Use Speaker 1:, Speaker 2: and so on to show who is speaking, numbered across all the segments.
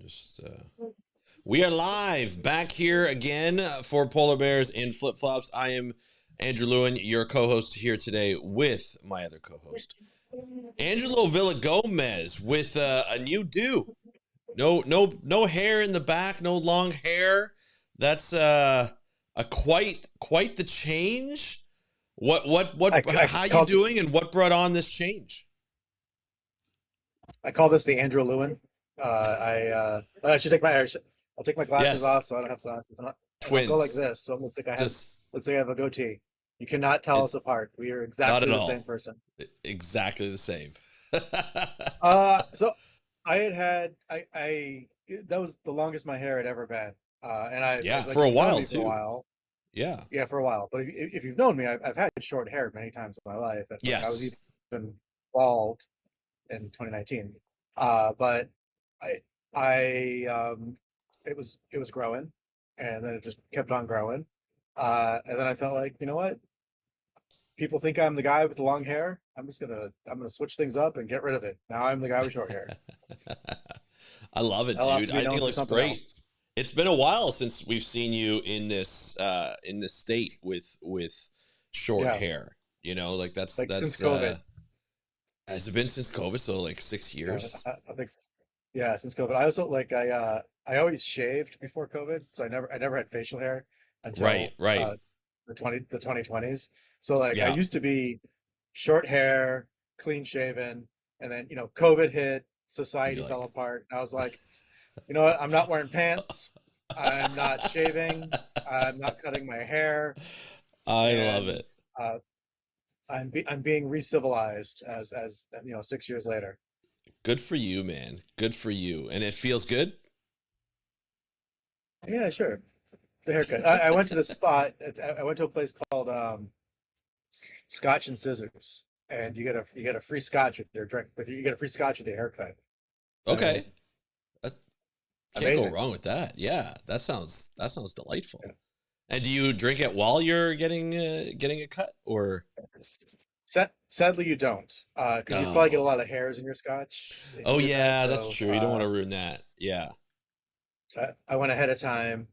Speaker 1: Just we are live back here again for Polar Bears in Flip Flops. I am Andrew Lewin, your co-host here today with my other co-host, Angelo Villagomez, with a new do. No hair in the back, no long hair. That's a quite the change. How you doing, and what brought on this change?
Speaker 2: I call this the Andrew Lewin. I'll take my glasses
Speaker 1: Yes,
Speaker 2: off so I don't have glasses, and I'll go like
Speaker 1: twins.
Speaker 2: this. So it
Speaker 1: Just
Speaker 2: looks like I have a goatee. You cannot tell
Speaker 1: it,
Speaker 2: us apart. We are
Speaker 1: not
Speaker 2: exactly
Speaker 1: at
Speaker 2: the same
Speaker 1: all.
Speaker 2: person.
Speaker 1: Exactly the same.
Speaker 2: So I that was the longest my hair had ever been. And
Speaker 1: Yeah,
Speaker 2: like
Speaker 1: for
Speaker 2: if
Speaker 1: a
Speaker 2: you've known
Speaker 1: while
Speaker 2: me for a
Speaker 1: too.
Speaker 2: while,
Speaker 1: Yeah.
Speaker 2: yeah, for a while. But if you've known me, I've had short hair many times in my life. Like I was
Speaker 1: Yes.
Speaker 2: even bald in 2019. But I I it was growing, and then it just kept on growing. And then I felt like, you know what? People think I'm the guy with the long hair. I'm gonna switch things up and get rid of it. Now I'm the guy with short hair.
Speaker 1: I love it,
Speaker 2: I'll have
Speaker 1: dude.
Speaker 2: to be
Speaker 1: I think
Speaker 2: known
Speaker 1: it
Speaker 2: for
Speaker 1: looks
Speaker 2: something
Speaker 1: great.
Speaker 2: else.
Speaker 1: It's been a while since we've seen you in this state with short
Speaker 2: Yeah,
Speaker 1: hair. You know, like
Speaker 2: like since
Speaker 1: that's
Speaker 2: COVID.
Speaker 1: has it been since COVID? So like 6 years?
Speaker 2: I think yeah, since COVID. I also I always shaved before COVID, so I never had facial hair
Speaker 1: Right,
Speaker 2: until
Speaker 1: right.
Speaker 2: the 2020s. So like I
Speaker 1: Yeah.
Speaker 2: used to be short hair, clean shaven, and then COVID hit,
Speaker 1: And
Speaker 2: society
Speaker 1: you're
Speaker 2: fell
Speaker 1: like,
Speaker 2: apart. And I was like, you know what? I'm not wearing pants. I'm not shaving. I'm not cutting my hair,
Speaker 1: I love
Speaker 2: and
Speaker 1: it.
Speaker 2: uh, I'm being re-civilized as 6 years later.
Speaker 1: Good for you, man. Good for you. And it feels good?
Speaker 2: Yeah, sure. It's a haircut. I went to this spot. I went to a place called Scotch and Scissors, and you get a free scotch with your drink. With you get a free scotch with your haircut. So
Speaker 1: Okay. I can't go
Speaker 2: amazing.
Speaker 1: wrong with that. Yeah, that sounds delightful.
Speaker 2: Yeah.
Speaker 1: And do you drink it while you're getting a cut, or?
Speaker 2: Sadly, you don't, because you'd probably get a
Speaker 1: Oh,
Speaker 2: lot of hairs in your scotch if
Speaker 1: oh
Speaker 2: you did that.
Speaker 1: yeah, that's
Speaker 2: So
Speaker 1: true. You don't want to ruin that. Yeah,
Speaker 2: I went ahead of time,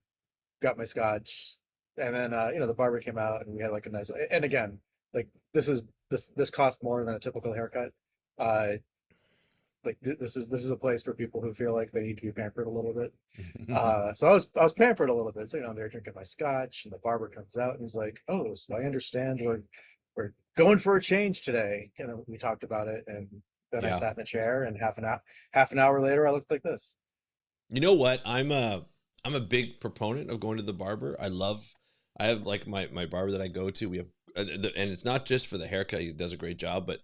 Speaker 2: got my scotch, and then the barber came out and we had like a nice. And again, like this cost more than a typical haircut. Uh, this is a place for people who feel like they need to be pampered a little bit. So I was pampered a little bit. So they're drinking my scotch, and the barber comes out and he's like, "Oh, so I understand we're going for a change today." And then we talked about it, and then I
Speaker 1: yeah.
Speaker 2: sat in the chair, and half an hour later, I looked like this.
Speaker 1: You know what? I'm a big proponent of going to the barber. I have like my barber that I go to. We have and it's not just for the haircut. He does a great job, but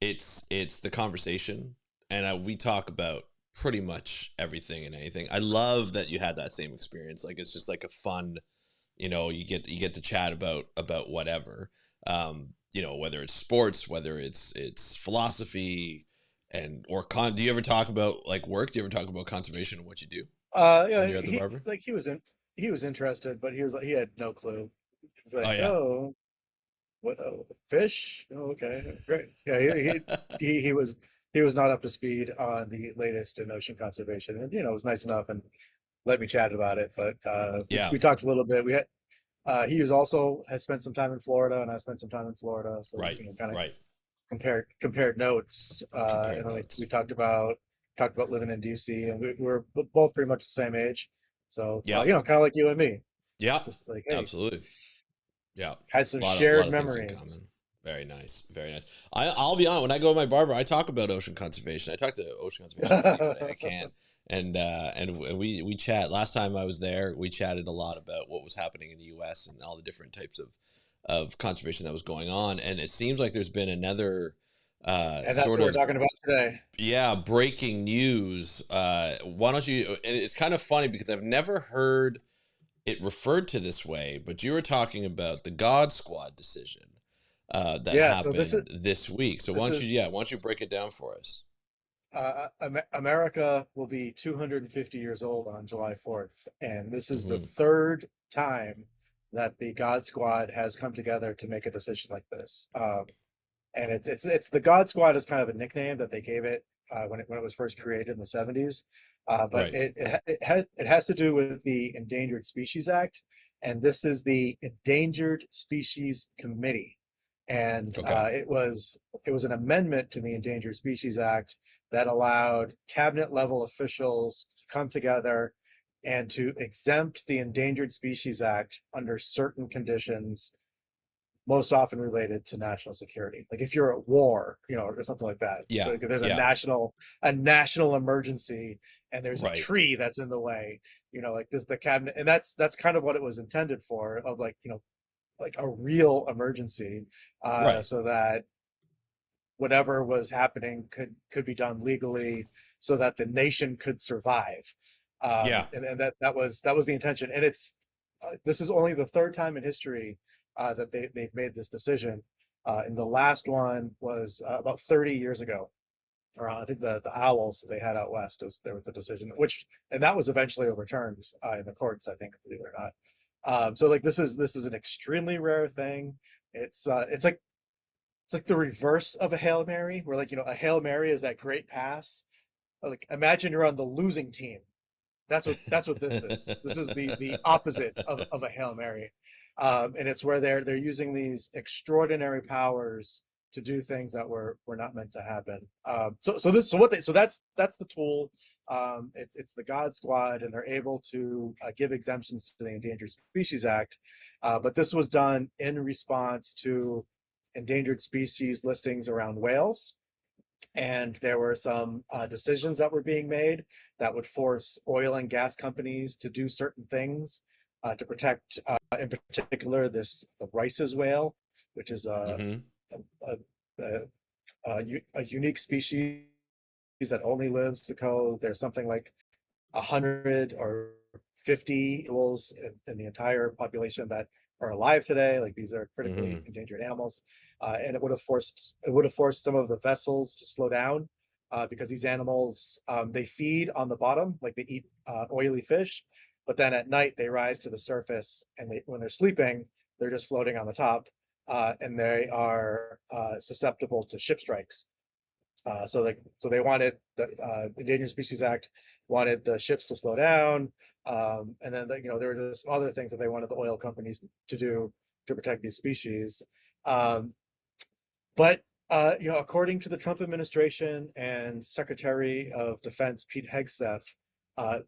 Speaker 1: it's the conversation, and we talk about pretty much everything and anything. I love that you had that same experience. Like it's just like a fun, you get to chat about whatever. Whether it's sports, whether it's philosophy, and or do you ever talk about like work? Do you ever talk about conservation and what you do when you're at the barber?
Speaker 2: He was interested, but he had no clue. He was
Speaker 1: Oh
Speaker 2: like,
Speaker 1: yeah.
Speaker 2: "Oh, what? Oh, fish? Oh, okay, great." Yeah, he was not up to speed on the latest in ocean conservation, and it was nice enough and let me chat about it. But
Speaker 1: Yeah.
Speaker 2: we talked a little bit. We had he was also has spent some time in Florida, and I spent some time in Florida, so we
Speaker 1: Right.
Speaker 2: kind of
Speaker 1: Right.
Speaker 2: compared notes.
Speaker 1: Compare
Speaker 2: And then we
Speaker 1: notes.
Speaker 2: talked about living in DC, and we were both pretty much the same age. So
Speaker 1: Yeah.
Speaker 2: kind of like you and me,
Speaker 1: Yeah.
Speaker 2: just like, hey,
Speaker 1: Absolutely. Yeah,
Speaker 2: had some
Speaker 1: a lot
Speaker 2: shared
Speaker 1: of things in
Speaker 2: memories.
Speaker 1: common. Very nice, very nice. I'll be honest. When I go to my barber, I talk about ocean conservation. I talk to ocean conservation with anybody I can, and we chat. Last time I was there, we chatted a lot about what was happening in the U.S. and all the different types of conservation that was going on. And it seems like there's been another
Speaker 2: And that's
Speaker 1: sort
Speaker 2: what we're
Speaker 1: of,
Speaker 2: talking about today.
Speaker 1: yeah, breaking news. Why don't you? And it's kind of funny because I've never heard it referred to this way, but you were talking about the God Squad decision that
Speaker 2: Yeah, so
Speaker 1: happened this week. So
Speaker 2: this
Speaker 1: why
Speaker 2: is
Speaker 1: don't you break it down for us?
Speaker 2: America will be 250 years old on July 4th, and this is the
Speaker 1: Hmm.
Speaker 2: third time that the God Squad has come together to make a decision like this. And it's the God Squad is kind of a nickname that they gave it when it was first created in the 70s. But
Speaker 1: Right.
Speaker 2: it has to do with the Endangered Species Act, and this is the Endangered Species Committee. And
Speaker 1: Okay.
Speaker 2: it was an amendment to the Endangered Species Act that allowed cabinet level officials to come together and to exempt the Endangered Species Act under certain conditions, most often related to national security. Like if you're at war, or something like that.
Speaker 1: Yeah.
Speaker 2: Like if there's
Speaker 1: Yeah.
Speaker 2: a national emergency and there's a
Speaker 1: Right.
Speaker 2: tree that's in the way, like this the cabinet, and that's kind of what it was intended for, of like, like a real emergency,
Speaker 1: Right.
Speaker 2: so that whatever was happening could be done legally so that the nation could survive.
Speaker 1: Yeah.
Speaker 2: And that was the intention. And this is only the third time in history that they've made this decision. And the last one was about 30 years ago. Or I think the owls that they had out west, there was a decision, and that was eventually overturned in the courts, I think, believe it or not. So like this is an extremely rare thing. It's like the reverse of a Hail Mary, where, like, a Hail Mary is that great pass. Like, imagine you're on the losing team. That's what this is. This is the opposite of a Hail Mary. And it's where they're using these extraordinary powers to do things that were not meant to happen. That's the tool. It's the God Squad, and they're able to give exemptions to the Endangered Species Act. But this was done in response to endangered species listings around whales. And there were some decisions that were being made that would force oil and gas companies to do certain things to protect, in particular, the Rice's whale, which is
Speaker 1: Hmm.
Speaker 2: a, a, a unique species that only lives in Mexico. There's something like 100 or 50 animals in the entire population that are alive today. Like, these are critically
Speaker 1: Hmm.
Speaker 2: endangered animals, and it would have forced some of the vessels to slow down, because these animals, they feed on the bottom, like they eat oily fish, but then at night they rise to the surface, and when they're sleeping, they're just floating on the top, and they are susceptible to ship strikes. So they wanted the Endangered Species Act wanted the ships to slow down, and then there were some other things that they wanted the oil companies to do to protect these species. Um, but according to the Trump administration and Secretary of Defense Pete Hegseth,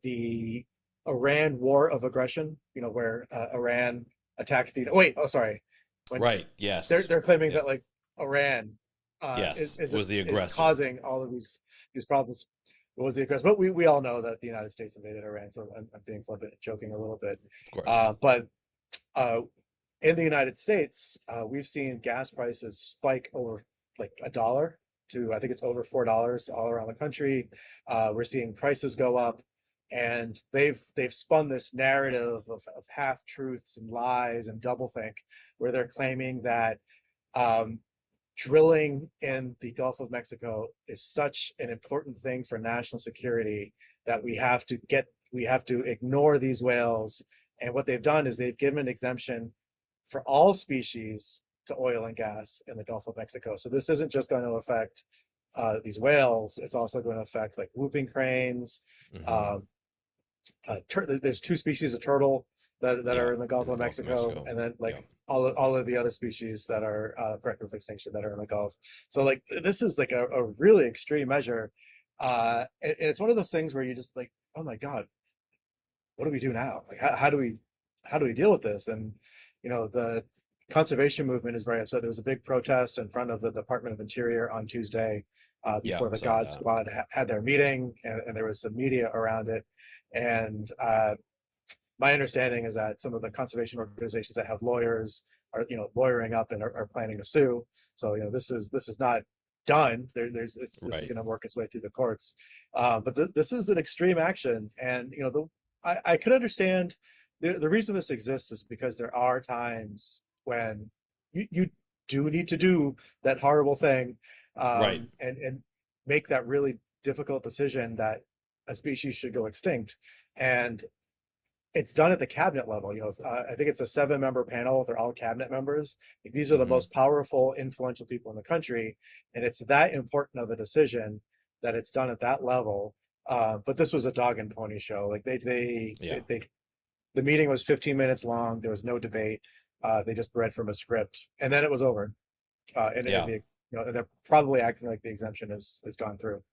Speaker 2: the Iran war of aggression, where Iran attacked the wait, oh sorry, when
Speaker 1: Right.
Speaker 2: they're
Speaker 1: Yes.
Speaker 2: they're claiming
Speaker 1: Yeah.
Speaker 2: that, like, Iran
Speaker 1: Yes. Was the
Speaker 2: is
Speaker 1: aggressor.
Speaker 2: causing all of these problems. What was the aggressor? But we all know that the United States invaded Iran, so I'm being flippant, joking a little bit.
Speaker 1: Of course.
Speaker 2: But uh, in the United States, we've seen gas prices spike over like $1 to, I think it's over $4 all around the country. We're seeing prices go up, and they've spun this narrative of half truths and lies and doublethink, where they're claiming that um, drilling in the Gulf of Mexico is such an important thing for national security that we have to ignore these whales. And what they've done is they've given an exemption for all species to oil and gas in the Gulf of Mexico. So this isn't just going to affect these whales; it's also going to affect, like, whooping cranes.
Speaker 1: Hmm.
Speaker 2: Um, there's two species of turtle that
Speaker 1: Yeah.
Speaker 2: are in the Gulf
Speaker 1: In the
Speaker 2: of
Speaker 1: Gulf of
Speaker 2: Mexico,
Speaker 1: Mexico.
Speaker 2: and then,
Speaker 1: Yeah.
Speaker 2: like, all of the other species that are threatened with extinction that are in the Gulf. So, like, this is like a really extreme measure, and it's one of those things where you just like, oh my God, what do we do now? Like, how do we deal with this? And the conservation movement is very upset. There was a big protest in front of the Department of Interior on Tuesday,
Speaker 1: Yeah.
Speaker 2: before the
Speaker 1: Saw
Speaker 2: God
Speaker 1: that.
Speaker 2: Squad had their meeting, and there was some media around it. And my understanding is that some of the conservation organizations that have lawyers are, lawyering up and are planning to sue. So, this is not done. This is
Speaker 1: Right.
Speaker 2: going to work its way through the courts. But this is an extreme action, and I could understand the reason this exists is because there are times when you do need to do that horrible thing,
Speaker 1: Right.
Speaker 2: and make that really difficult decision that a species should go extinct. And it's done at the cabinet level. I think it's a 7-member panel. They're all cabinet members. Like, these are the
Speaker 1: Hmm.
Speaker 2: most powerful, influential people in the country, and it's that important of a decision that it's done at that level. But this was a dog and pony show. Like
Speaker 1: Yeah.
Speaker 2: the meeting was 15 minutes long. There was no debate. They just read from a script, and then it was over. And
Speaker 1: Yeah.
Speaker 2: the and they're probably acting like the exemption is gone through.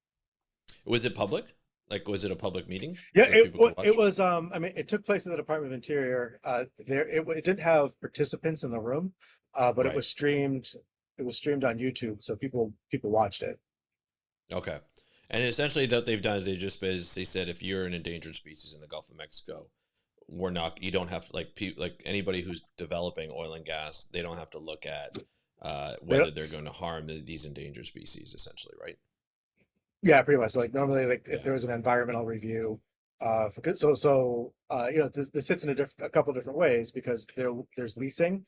Speaker 1: Was it public? Like, was it a public meeting
Speaker 2: Yeah,
Speaker 1: that people could
Speaker 2: it
Speaker 1: watch?
Speaker 2: was. I mean, it took place in the Department of Interior. It didn't have participants in the room, but it
Speaker 1: Right.
Speaker 2: was streamed. It was streamed on YouTube, so people watched it.
Speaker 1: Okay. And essentially, what they've done is they said if you're an endangered species in the Gulf of Mexico, we're not. You don't have like anybody who's developing oil and gas. They don't have to look at
Speaker 2: They
Speaker 1: whether
Speaker 2: don't,
Speaker 1: they're going to harm these endangered species. Essentially, right?
Speaker 2: yeah, pretty much. Like normally, like if
Speaker 1: Yeah.
Speaker 2: there was an environmental review, this hits in a couple different ways because there's leasing.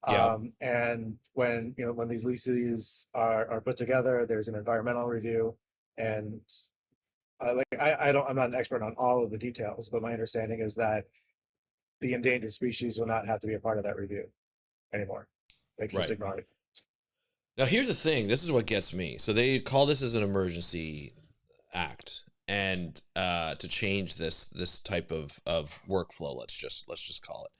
Speaker 1: Yeah.
Speaker 2: And when when these leases are put together, there's an environmental review, and I'm not an expert on all of the details, but my understanding is that the endangered species will not have to be a part of that review anymore. They can just
Speaker 1: Right.
Speaker 2: ignore it.
Speaker 1: Now, here's the thing. This is what gets me. So they call this as an emergency act, and to change this type of workflow. Let's just call it.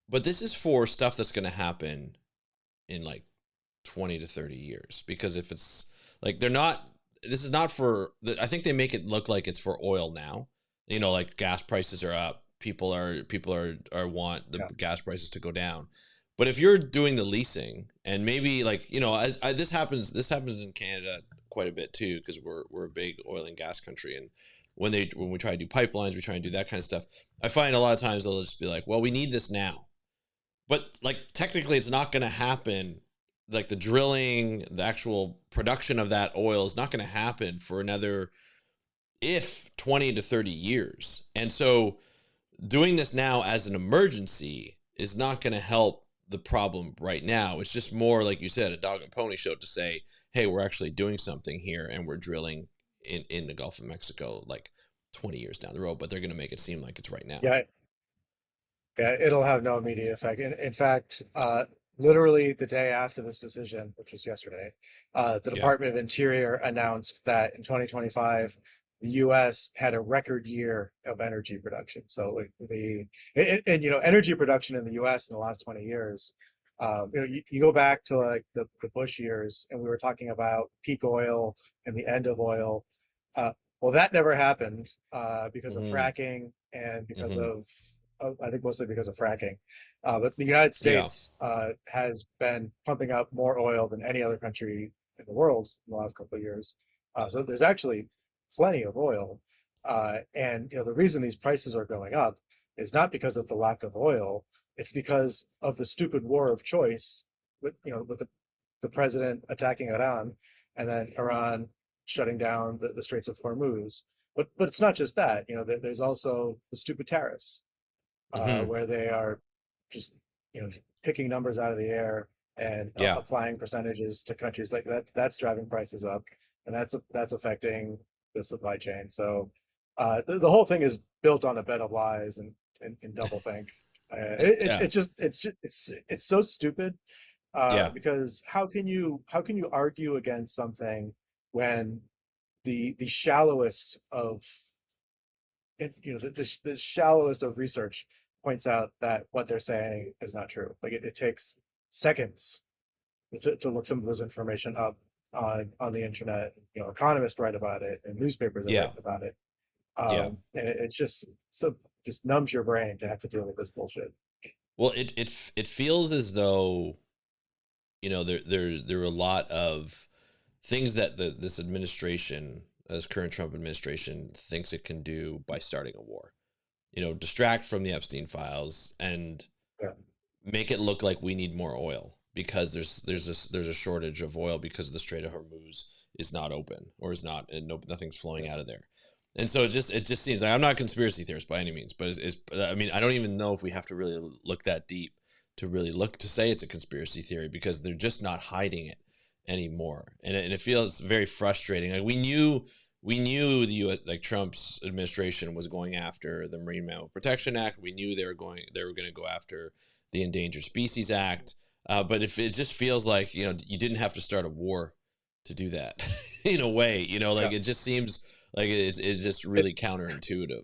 Speaker 1: But this is for stuff that's going to happen in like 20 to 30 years, because if it's like they're not, this is not for I think they make it look like it's for oil now. Like gas prices are up, people are want the
Speaker 2: Yeah.
Speaker 1: gas prices to go down. But if you're doing the leasing, and maybe like this happens in Canada quite a bit too, because we're a big oil and gas country. And when we try to do pipelines, we try and do that kind of stuff. I find a lot of times they'll just be like, well, we need this now, but like technically it's not going to happen. Like the drilling, the actual production of that oil is not going to happen for another, if 20 to 30 years. And so doing this now as an emergency is not going to help the problem right now. It's just more, like you said, a dog and pony show to say, hey, we're actually doing something here, and we're drilling in the Gulf of Mexico like 20 years down the road, but they're going to make it seem like it's right now.
Speaker 2: Yeah, yeah, it'll have no immediate effect. In fact, literally the day after this decision, which was yesterday, the
Speaker 1: Yeah.
Speaker 2: Department of Interior announced that in 2025, the U.S. had a record year of energy production. So like energy production in the U.S. in the last 20 years, you go back to like the Bush years, and we were talking about peak oil and the end of oil. Uh, well, that never happened because of
Speaker 1: Hmm.
Speaker 2: fracking and because
Speaker 1: Hmm.
Speaker 2: of I think mostly because of fracking. But the United
Speaker 1: Yeah.
Speaker 2: States has been pumping up more oil than any other country in the world in the last couple of years. So there's actually plenty of oil. And the reason these prices are going up is not because of the lack of oil. It's because of the stupid war of choice with the president attacking Iran and then Iran shutting down the Straits of Hormuz. But it's not just that. There's also the stupid tariffs
Speaker 1: Hmm.
Speaker 2: where they are just you know picking numbers out of the air and
Speaker 1: Yeah.
Speaker 2: applying percentages to countries like that. That's driving prices up, and that's affecting the supply chain. So the whole thing is built on a bed of lies and double think.
Speaker 1: Yeah.
Speaker 2: It's so stupid
Speaker 1: Yeah.
Speaker 2: because how can you argue against something when the shallowest of the shallowest of research points out that what they're saying is not true. Like it takes seconds to look some of this information up on the internet. Economists write about it and newspapers have
Speaker 1: Yeah.
Speaker 2: written about it.
Speaker 1: Yeah.
Speaker 2: And it's just numbs your brain to have to deal with this bullshit.
Speaker 1: Well, it feels as though, there are a lot of things that this administration, this current Trump administration, thinks it can do by starting a war. Distract from the Epstein files and
Speaker 2: Yeah,
Speaker 1: make it look like we need more oil because there's a shortage of oil because the Strait of Hormuz is not open, or is not, and nothing's flowing
Speaker 2: yeah,
Speaker 1: out of there. And so it just seems like, I'm not a conspiracy theorist by any means, but I mean, I don't even know if we have to really look that deep to really look to say it's a conspiracy theory, because they're just not hiding it anymore. And it feels very frustrating. Like we knew the US, like Trump's administration was going after the Marine Mammal Protection Act. We knew they were going to go after the Endangered Species Act. But if it just feels like, you didn't have to start a war to do that in a way, like
Speaker 2: Yeah.
Speaker 1: it just seems like it's just really counterintuitive.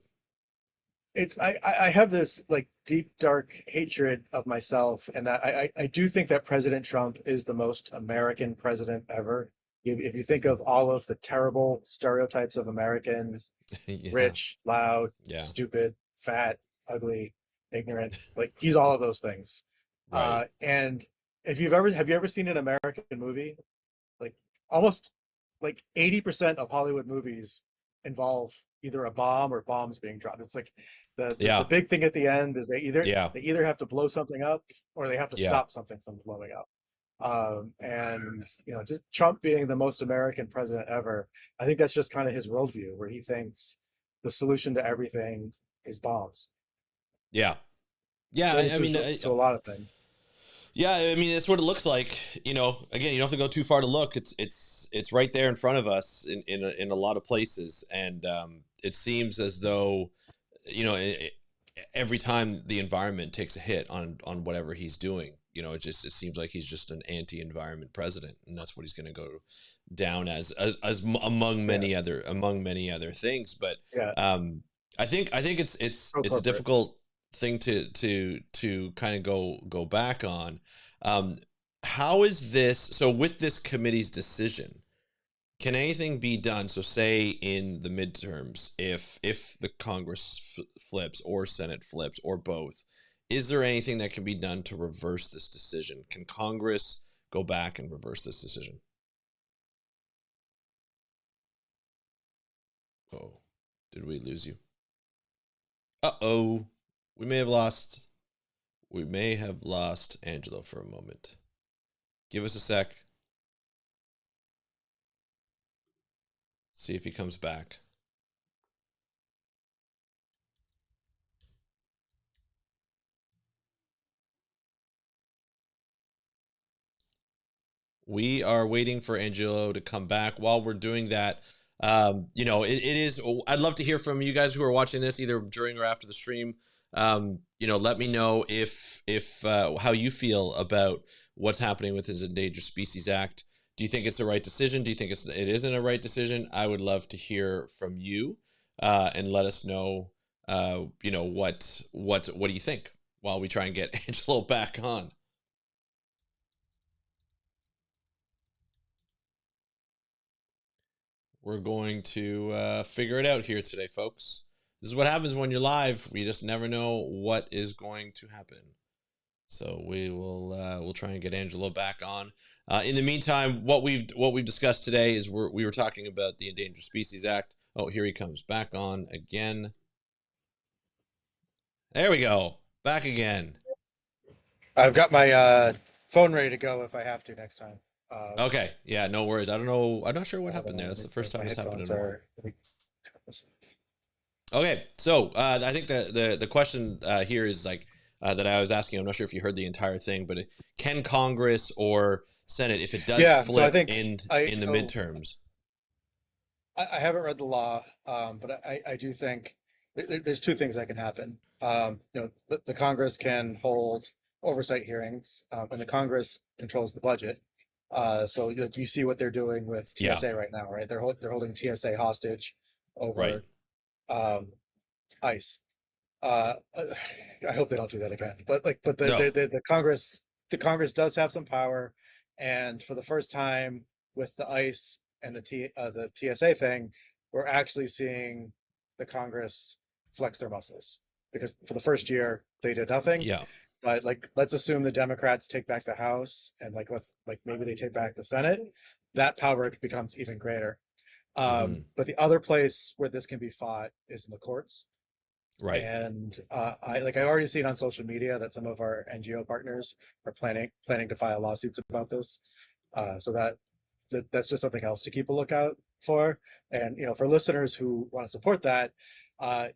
Speaker 2: It's I have this like deep dark hatred of myself, and that I do think that President Trump is the most American president ever. If you think of all of the terrible stereotypes of Americans,
Speaker 1: Yeah.
Speaker 2: rich, loud,
Speaker 1: Yeah.
Speaker 2: stupid, fat, ugly, ignorant, like he's all of those things.
Speaker 1: Right.
Speaker 2: And if you've ever have you ever seen an American movie? Like almost like 80% of Hollywood movies involve either a bomb or bombs being dropped. It's like the
Speaker 1: Yeah.
Speaker 2: big thing at the end is
Speaker 1: Yeah.
Speaker 2: they either have to blow something up or they have to
Speaker 1: Yeah.
Speaker 2: stop something from blowing up. And just Trump being the most American president ever, I think that's just kind of his worldview, where he thinks the solution to everything is bombs.
Speaker 1: Yeah. Yeah.
Speaker 2: So
Speaker 1: I,
Speaker 2: this
Speaker 1: I
Speaker 2: is
Speaker 1: mean,
Speaker 2: to a lot of things.
Speaker 1: yeah. I mean, that's what it looks like. Again, you don't have to go too far to look. It's right there in front of us in a lot of places, and it seems as though you know it, every time the environment takes a hit on whatever he's doing, it seems like he's just an anti-environment president, and that's what he's going to go down as
Speaker 2: Yeah,
Speaker 1: among many other things. But
Speaker 2: yeah,
Speaker 1: um, I think
Speaker 2: pro
Speaker 1: it's a
Speaker 2: corporate.
Speaker 1: difficult thing to kind of go back on. Um, how is this so with this committee's decision? Can anything be done? So, say in the midterms, if the Congress flips or Senate flips or both, is there anything that can be done to reverse this decision? Can Congress go back and reverse this decision? Oh, did we lose you? Uh-oh. We may have lost we may have lost Angelo for a moment. Give us a sec. See if he comes back. We are waiting for Angelo to come back. While we're doing that, it is. I'd love to hear from you guys who are watching this either during or after the stream. Let me know if how you feel about what's happening with his Endangered Species Act. Do you think it's the right decision? Do you think it isn't a right decision? I would love to hear from you, and let us know. What do you think while we try and get Angelo back on? We're going to figure it out here today, folks. This is what happens when you're live. We just never know what is going to happen. So we'll try and get Angelo back on. In the meantime, what we've discussed today is we were talking about the Endangered Species Act. Oh, here he comes back on again. There we go, back again.
Speaker 2: I've got my phone ready to go if I have to next time. Um,
Speaker 1: Okay, yeah, no worries. I don't know. I'm not sure what
Speaker 2: Hold
Speaker 1: happened there.
Speaker 2: on,
Speaker 1: That's the first time
Speaker 2: my
Speaker 1: this happened in
Speaker 2: headphones
Speaker 1: a while.
Speaker 2: are. Let me cut this.
Speaker 1: Okay, so I think the question here is like that I was asking. I'm not sure if you heard the entire thing, but can Congress or Senate, if it does
Speaker 2: Yeah, so I
Speaker 1: flip
Speaker 2: think
Speaker 1: in the midterms?
Speaker 2: I haven't read the law, but I do think there's two things that can happen. The Congress can hold oversight hearings, and the Congress controls the budget. So like, you see what they're doing with
Speaker 1: Yeah,
Speaker 2: TSA right now, right? They're holding TSA hostage
Speaker 1: right.
Speaker 2: over um, ICE. I hope they don't do that again. But
Speaker 1: No,
Speaker 2: the Congress does have some power, and for the first time with the ICE and the TSA thing, we're actually seeing the Congress flex their muscles, because for the first year they did nothing.
Speaker 1: yeah,
Speaker 2: But like, let's assume the Democrats take back the House, and maybe they take back the Senate. That power becomes even greater.
Speaker 1: hmm,
Speaker 2: But the other place where this can be fought is in the courts.
Speaker 1: right.
Speaker 2: And I already seen on social media that some of our NGO partners are planning to file lawsuits about this. So that's just something else to keep a lookout for. And for listeners who want to support that, uh,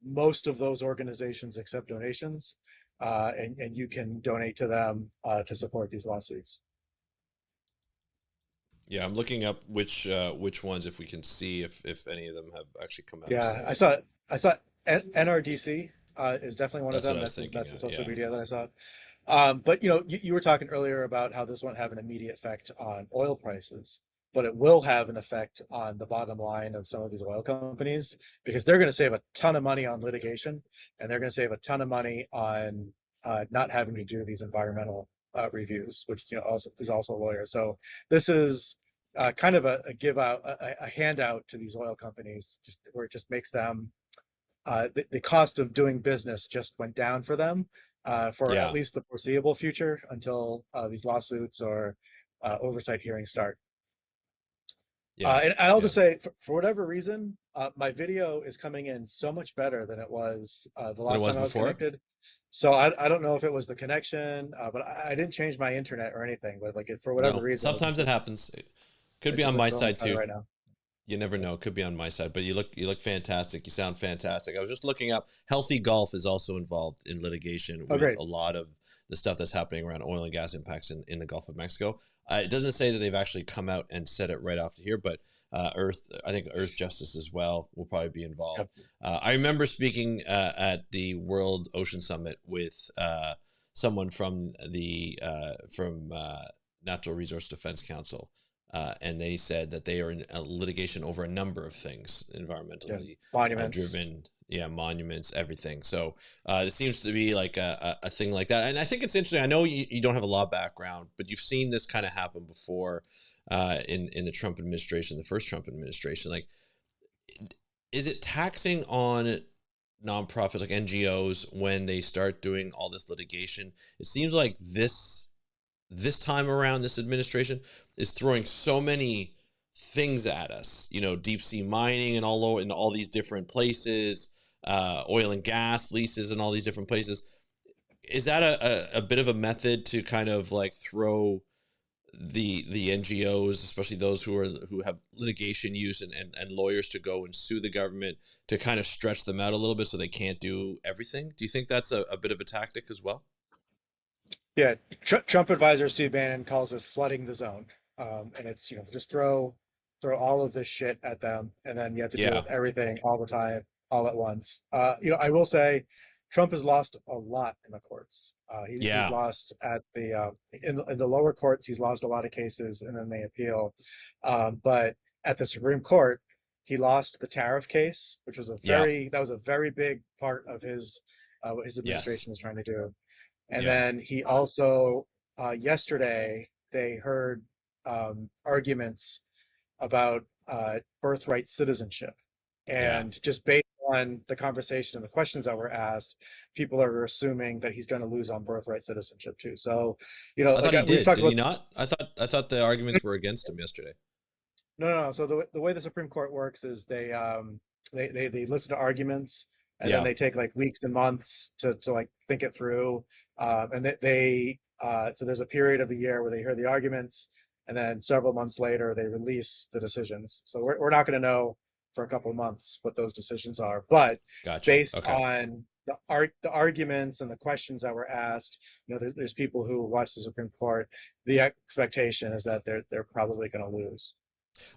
Speaker 2: most of those organizations accept donations, and you can donate to them to support these lawsuits.
Speaker 1: Yeah, I'm looking up which ones, if we can see if any of them have actually come out
Speaker 2: Yeah,
Speaker 1: saying.
Speaker 2: I saw NRDC is definitely one of
Speaker 1: That's what
Speaker 2: them.
Speaker 1: I was thinking
Speaker 2: That's the
Speaker 1: of.
Speaker 2: social
Speaker 1: Yeah,
Speaker 2: media that I saw. But you were talking earlier about how this won't have an immediate effect on oil prices. but it will have an effect on the bottom line of some of these oil companies because they're going to save a ton of money on litigation, and they're going to save a ton of money on not having to do these environmental reviews, which also is also a lawyer. So this is kind of a give out, a handout to these oil companies, just, where it just makes them the cost of doing business just went down for them for at
Speaker 1: Yeah.
Speaker 2: least the foreseeable future until these lawsuits or oversight hearings start.
Speaker 1: Yeah.
Speaker 2: And I'll
Speaker 1: Yeah.
Speaker 2: just say, for whatever reason, my video is coming in so much better than it was the
Speaker 1: Than it
Speaker 2: last
Speaker 1: was
Speaker 2: time I was
Speaker 1: before.
Speaker 2: connected. So I don't know if it was the connection, but I didn't change my internet or anything. But like for whatever
Speaker 1: No,
Speaker 2: reason,
Speaker 1: sometimes it happens. It could
Speaker 2: it
Speaker 1: be
Speaker 2: just
Speaker 1: on my
Speaker 2: looks so
Speaker 1: side
Speaker 2: much better
Speaker 1: too.
Speaker 2: right now.
Speaker 1: You never know. It could be on my side, but you look fantastic. You sound fantastic. I was just looking up. Healthy Golf is also involved in litigation
Speaker 2: Oh,
Speaker 1: with
Speaker 2: great.
Speaker 1: a lot of the stuff that's happening around oil and gas impacts in the Gulf of Mexico. It doesn't say that they've actually come out and said it right off here, but I think Earth Justice as well will probably be involved.
Speaker 2: Yep.
Speaker 1: I remember speaking at the World Ocean Summit with someone from Natural Resource Defense Council, and they said that they are in a litigation over a number of things,
Speaker 2: Yeah.
Speaker 1: environmentally
Speaker 2: Monuments.
Speaker 1: driven, yeah, monuments, everything. So it seems to be like a thing like that. And I think it's interesting. I know you don't have a law background, but you've seen this kind of happen before in the Trump administration, the first Trump administration. Like, is it taxing on nonprofits like NGOs when they start doing all this litigation? It seems like this time around, this administration is throwing so many things at us. You know, deep sea mining and in all these different places, oil and gas leases in all these different places. Is that a bit of a method to kind of like throw the NGOs, especially those who have litigation use and lawyers to go and sue the government to kind of stretch them out a little bit so they can't do everything? Do you think that's a bit of a tactic as well?
Speaker 2: Yeah, Trump advisor Steve Bannon calls this flooding the zone, and it's just throw all of this shit at them, and then you have to deal
Speaker 1: Yeah.
Speaker 2: with everything all the time, all at once. I will say, Trump has lost a lot in the courts. He's
Speaker 1: Yeah.
Speaker 2: lost at the in the lower courts. He's lost a lot of cases, and then they appeal. But at the Supreme Court, he lost the tariff case, which was
Speaker 1: Yeah.
Speaker 2: that was a very big part of his what his
Speaker 1: Yes.
Speaker 2: administration was trying to do. And
Speaker 1: Yeah.
Speaker 2: then he also, yesterday, they heard arguments about birthright citizenship.
Speaker 1: Yeah.
Speaker 2: And just based on the conversation and the questions that were asked, people are assuming that he's going to lose on birthright citizenship too. So,
Speaker 1: I
Speaker 2: like
Speaker 1: thought he
Speaker 2: we've
Speaker 1: did.
Speaker 2: talked
Speaker 1: Did he
Speaker 2: about,
Speaker 1: not? I thought the arguments were against him yesterday.
Speaker 2: no. So the way the Supreme Court works is they listen to arguments, and then
Speaker 1: Yeah.
Speaker 2: they take like weeks and months to like think it through. And so there's a period of the year where they hear the arguments, and then several months later they release the decisions. So we're not going to know for a couple of months what those decisions are, but
Speaker 1: Gotcha.
Speaker 2: based
Speaker 1: Okay.
Speaker 2: on the arguments and the questions that were asked, there's people who watch the Supreme Court. The expectation is that they're probably going to lose.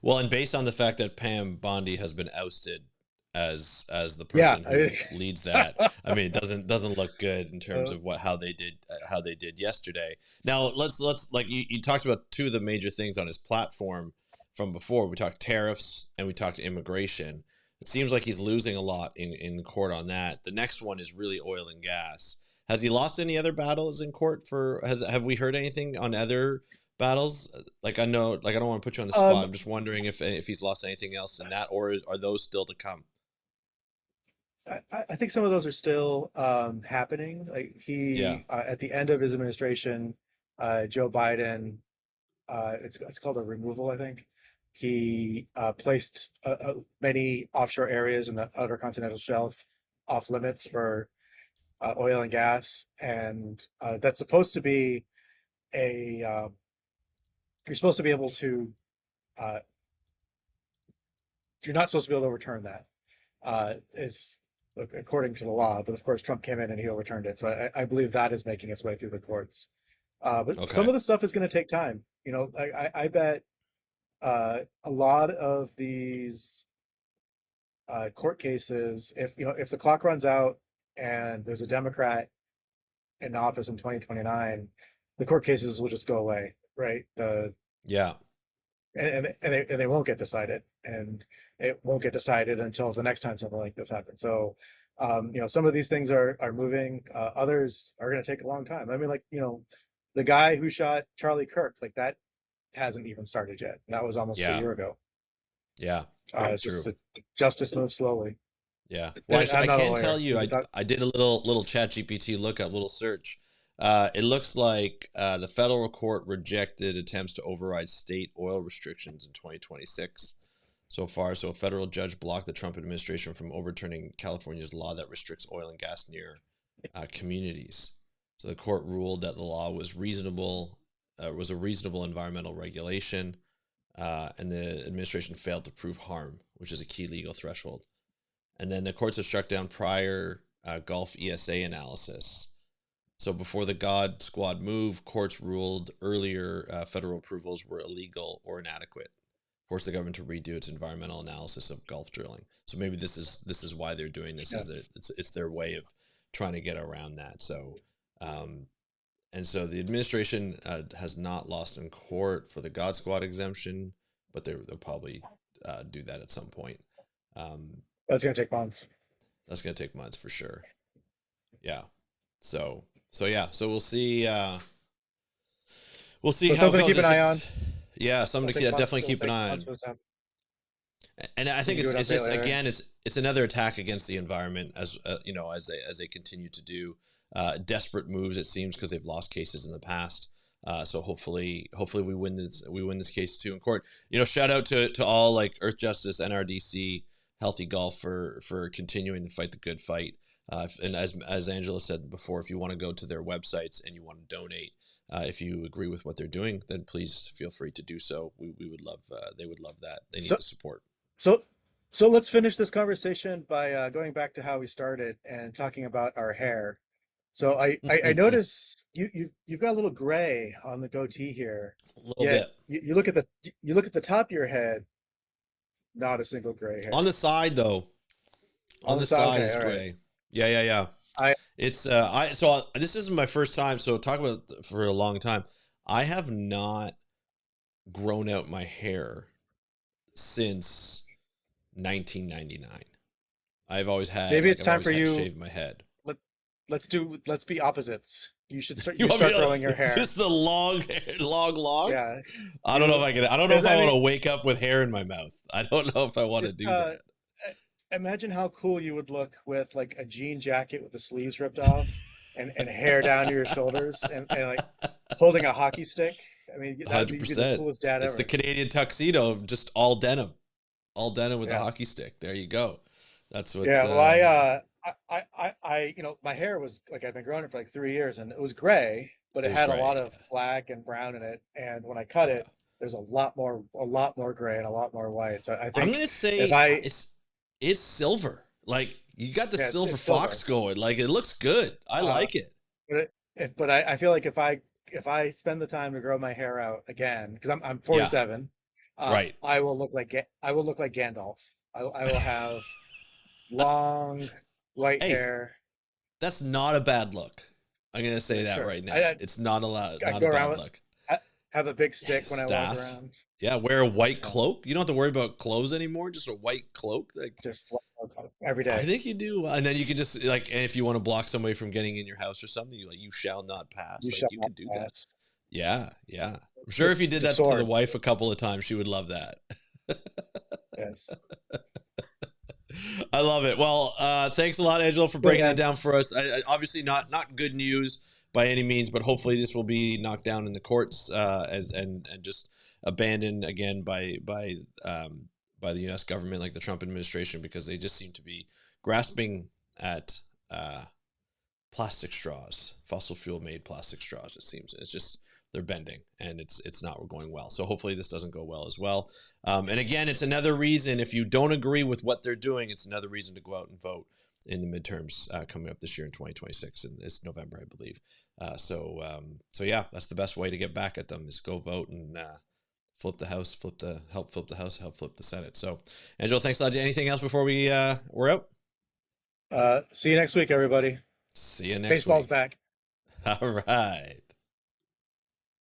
Speaker 1: Well, and based on the fact that Pam Bondi has been ousted as the
Speaker 2: Yeah.
Speaker 1: person who leads that, I mean, it doesn't look good in terms
Speaker 2: Uh,
Speaker 1: of how they did yesterday. Now, let's like you talked about two of the major things on his platform from before. We talked tariffs and we talked immigration. It seems like he's losing a lot in court on that. The next one is really oil and gas. Has he lost any other battles in court for have we heard anything on other battles? Like I know, like I don't want to put you on the spot.
Speaker 2: Um,
Speaker 1: I'm just wondering if he's lost anything else in that, or are those still to come?
Speaker 2: I think some of those are still happening. Like
Speaker 1: Yeah,
Speaker 2: he, at the end of his administration, Joe Biden, it's called a removal, I think. He placed many offshore areas in the outer continental shelf off limits for oil and gas, and that's supposed to be a you're supposed to be able to uh, you're not supposed to be able to overturn that. It's according to the law, but of course Trump came in and he overturned it. So I believe that is making its way through the courts. But some
Speaker 1: okay,
Speaker 2: of the stuff is going to take time. I bet a lot of these court cases, if the clock runs out and there's a Democrat in office in 2029, the court cases will just go away, right?
Speaker 1: yeah,
Speaker 2: and they won't get decided, and it won't get decided until the next time something like this happens. So, some of these things are moving. Others are going to take a long time. I mean, like, the guy who shot Charlie Kirk, like that hasn't even started yet. That was almost a
Speaker 1: Yeah.
Speaker 2: year ago.
Speaker 1: Yeah.
Speaker 2: It's just
Speaker 1: True.
Speaker 2: that justice moves slowly.
Speaker 1: Yeah. Well,
Speaker 2: And I'm
Speaker 1: I
Speaker 2: not a
Speaker 1: can tell
Speaker 2: lawyer.
Speaker 1: you, I did a little chat GPT lookup, little search. It looks like the federal court rejected attempts to override state oil restrictions in 2026 so far. So a federal judge blocked the Trump administration from overturning California's law that restricts oil and gas near communities. So the court ruled that the law was reasonable, was a reasonable environmental regulation, and the administration failed to prove harm, which is a key legal threshold. And then the courts have struck down prior Gulf ESA analysis. So before the God Squad move, courts ruled earlier federal approvals were illegal or inadequate, forced the government to redo its environmental analysis of Gulf drilling. So maybe this is why they're doing this. Is that
Speaker 2: Yes.
Speaker 1: it's their way of trying to get around that. So and so the administration has not lost in court for the God Squad exemption, but they'll probably do that at some point.
Speaker 2: That's going to take months.
Speaker 1: That's going to take months for sure. Yeah. So yeah. So we'll see
Speaker 2: But
Speaker 1: how it
Speaker 2: something to
Speaker 1: goes.
Speaker 2: keep an
Speaker 1: It's
Speaker 2: eye on.
Speaker 1: just yeah, something
Speaker 2: It'll
Speaker 1: to
Speaker 2: take months.
Speaker 1: definitely
Speaker 2: It'll
Speaker 1: keep an
Speaker 2: take
Speaker 1: eye on.
Speaker 2: months for this to happen.
Speaker 1: And I think
Speaker 2: Can you do an
Speaker 1: it's
Speaker 2: update
Speaker 1: just
Speaker 2: later?
Speaker 1: again it's another attack against the environment as as they continue to do desperate moves, it seems, because they've lost cases in the past. So hopefully we win this case too in court. Shout out to all like Earth Justice, NRDC, Healthy Golf for continuing to fight the good fight. And as Angela said before, if you want to go to their websites and you want to donate, if you agree with what they're doing, then please feel free to do so. We would love they would love that. They need
Speaker 2: So
Speaker 1: the support.
Speaker 2: so so let's finish this conversation by going back to how we started and talking about our hair. So I
Speaker 1: A
Speaker 2: notice you've got a little gray on the goatee here.
Speaker 1: little
Speaker 2: Yet
Speaker 1: bit.
Speaker 2: you look at the top of your head, not a single gray
Speaker 1: On the
Speaker 2: hair.
Speaker 1: side though,
Speaker 2: On
Speaker 1: on
Speaker 2: the
Speaker 1: the
Speaker 2: side,
Speaker 1: side
Speaker 2: okay,
Speaker 1: is
Speaker 2: all right.
Speaker 1: gray. Yeah.
Speaker 2: I
Speaker 1: It's this isn't my first time. So talk about for a long time. I have not grown out my hair since 1999.
Speaker 2: Maybe it's
Speaker 1: I've
Speaker 2: time
Speaker 1: always
Speaker 2: for
Speaker 1: had
Speaker 2: you.
Speaker 1: shaved my head.
Speaker 2: Let let's be opposites.
Speaker 1: You
Speaker 2: You
Speaker 1: want me
Speaker 2: start
Speaker 1: to
Speaker 2: growing your hair.
Speaker 1: just the long long locks?
Speaker 2: Yeah,
Speaker 1: I don't know if
Speaker 2: you
Speaker 1: I can. I don't know
Speaker 2: because
Speaker 1: if
Speaker 2: I
Speaker 1: I want
Speaker 2: mean
Speaker 1: to wake up with hair in my mouth. I don't know if I want to
Speaker 2: just
Speaker 1: do that.
Speaker 2: imagine how cool you would look with like a jean jacket with the sleeves ripped off and hair down to your shoulders and like holding a hockey stick. I mean, that'd be you'd be the
Speaker 1: 100%.
Speaker 2: coolest dad
Speaker 1: It's the
Speaker 2: ever.
Speaker 1: Canadian tuxedo, just all denim with a
Speaker 2: Yeah.
Speaker 1: hockey stick. There you go. That's what.
Speaker 2: Yeah, well, my hair was like I'd been growing it for like 3 years, and it was gray, but
Speaker 1: It
Speaker 2: it
Speaker 1: was
Speaker 2: had a lot
Speaker 1: gray.
Speaker 2: of black and brown in it. And when I cut
Speaker 1: Yeah.
Speaker 2: it, there's a lot more gray and a lot more white. So I
Speaker 1: I'm
Speaker 2: think
Speaker 1: gonna
Speaker 2: if
Speaker 1: say
Speaker 2: I,
Speaker 1: it's silver. Like you got the
Speaker 2: yeah,
Speaker 1: silver
Speaker 2: it's
Speaker 1: fox
Speaker 2: silver.
Speaker 1: going. Like it looks good. I
Speaker 2: Uh,
Speaker 1: like it.
Speaker 2: but I feel like if I spend the time to grow my hair out again, because I'm
Speaker 1: Yeah.
Speaker 2: 47,
Speaker 1: Right.
Speaker 2: I will look like Gandalf. I will have long white
Speaker 1: Hey,
Speaker 2: hair.
Speaker 1: that's not a bad look. I'm gonna say that
Speaker 2: Sure,
Speaker 1: right now. It's not
Speaker 2: I
Speaker 1: not
Speaker 2: go
Speaker 1: a
Speaker 2: around
Speaker 1: bad
Speaker 2: with
Speaker 1: look.
Speaker 2: have a big
Speaker 1: Yeah,
Speaker 2: stick when I walk
Speaker 1: staff.
Speaker 2: around.
Speaker 1: Yeah, wear a white
Speaker 2: Yeah,
Speaker 1: cloak. You don't have to worry about clothes anymore. Just a white cloak. Like
Speaker 2: just every
Speaker 1: I
Speaker 2: day.
Speaker 1: think you do, and then you can just like, and if you want to block somebody from getting in your house or something, you shall not pass.
Speaker 2: You
Speaker 1: Like
Speaker 2: shall
Speaker 1: you
Speaker 2: not
Speaker 1: could do that.
Speaker 2: pass.
Speaker 1: Yeah. I'm sure
Speaker 2: The,
Speaker 1: if you did
Speaker 2: the
Speaker 1: that to the
Speaker 2: sword.
Speaker 1: wife a couple of times, she would love that.
Speaker 2: Yes.
Speaker 1: I love it. Well, thanks a lot, Angelo, for
Speaker 2: Cool,
Speaker 1: breaking that
Speaker 2: man.
Speaker 1: down for us. Obviously, not good news by any means, but hopefully this will be knocked down in the courts and just abandoned again by the U.S. government, like the Trump administration, because they just seem to be grasping at plastic straws, fossil fuel made plastic straws. It seems it's just they're bending, and it's not going well. So hopefully this doesn't go well as well. And again, it's another reason if you don't agree with what they're doing, it's another reason to go out and vote in the midterms coming up this year in 2026, and it's November, I believe. So yeah, that's the best way to get back at them is go vote and flip the house, help flip the house, help flip the Senate. So, Angelo, thanks a lot. Anything else before we're out?
Speaker 2: See you next week, everybody.
Speaker 1: See you next
Speaker 2: Baseball's
Speaker 1: week.
Speaker 2: back.
Speaker 1: All right.